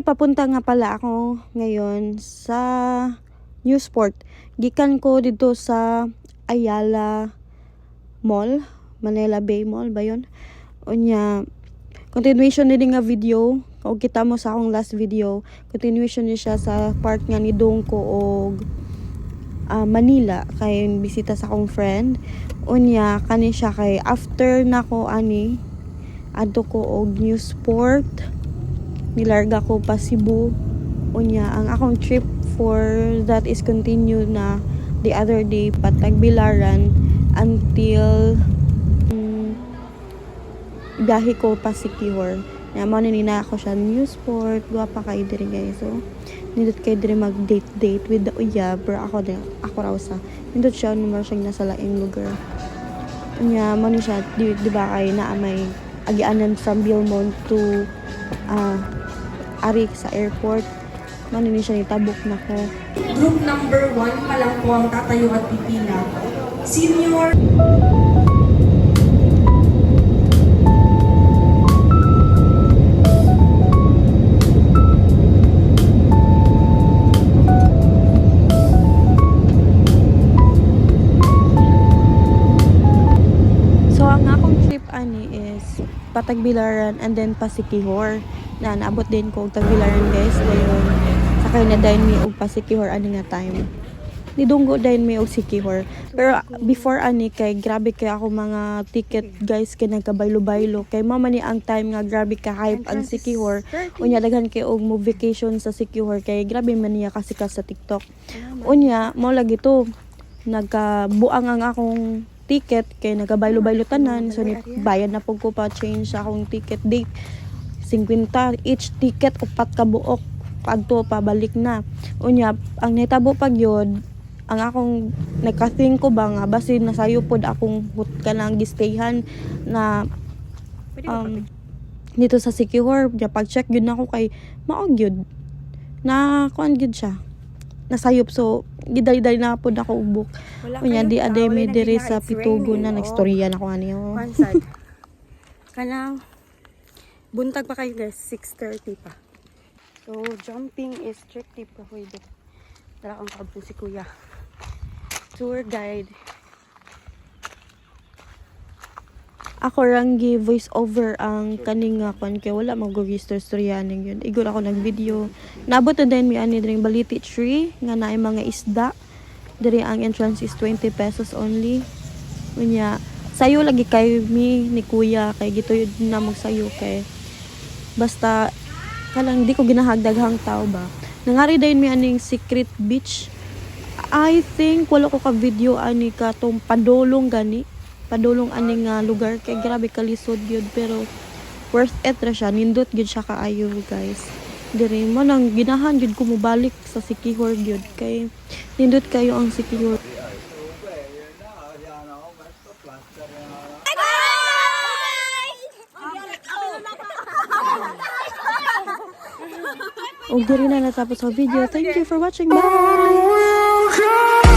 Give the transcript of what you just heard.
Ay, papunta nga pala ako ngayon sa Newsport. Gikan ko dito sa Ayala Mall, Manila Bay Mall ba yun? Unya, continuation na din nga video. Kung kita mo sa akong last video, continuation niya siya sa part nga ni Dongko o Manila kay bisita sa akong friend. Unya, kani siya kay after na ko ani adto ko og Newsport, nilarga ko pa Cebu. Unya, ang akong trip for that is continue na the other day Patagbilaran until biyahe ko pa Siquijor. Na mo na ako siya Newsport, guwapa kay diri guys. So nindot kay diri mag date with the uyab, ako raw sa nindot siya numero siya nasa laing lugar. Unya mo ni siya di ba kay naa may agianan from Belmont to Ari sa airport. Mo ni siya nitabok na ko. Group number 1 pa lang po ang tatayo at pipila. Senior. Patagbilaran and then Pasiquijor na naabot din ko og Tagbilaran guys dayon sakay na dayon mi og Pasiquijor ani nga time ni dunggo dayon mi og Siquijor pero before ani kay grabe kay ako mga ticket guys kay nagkabaylo-baylo kay mama ni ang time nga grabe ka hype ang Siquijor unya daghan kay og mo vacation sa Siquijor kay grabe man niya kasikat sa TikTok unya mao lagi to nagkabuang ang akong ticket kay nagabaylo-baylo tanan so ni bayad na pug ko pa change sa akong ticket date 50 each ticket upat ka buok pagto pabalik na unya ang nitabo pag yun ang akong nagka-think ko ba nga basin nasayo pod akong kanang gistayhan na dito sa Siquijor pag-check gyud nako kay mao gyud na kuan gyud siya nasayop so gidali-dali na pod ako ubok unya di aday mi diri sa Pitugo na nagstorya na ko ani Pansad. Kanang buntag pa kayo guys 6:30 pa. So jumping is strictly prohibited. Dara ang kablo si kuya. Tour guide. Ako ranggi voice over ang kaning kon kay wala mag-register-storya ning yun. Igor ako nag-video. Nabot na din mi ani dring Baliti Tree nga naay mga isda. Diri ang entrance is 20 pesos only. Unya, sayo lagi kay mi ni kuya kay gituyod na mo sayo kay basta kalang di ko ginahagdaghang tao ba. Nangari dayon mi aning Secret Beach. I think wala ko ka video ani ka tong padulong gani. Padulong aning lugar kay grabe kalisod gyud pero worth it ra siya nindot gyud siya kaayo guys diri mo nang ginahan gyud ko mobalik sa Siquijor gyud kay nindot kayo ang Siquijor og diri na natapos ang video. Thank you for watching. Bye.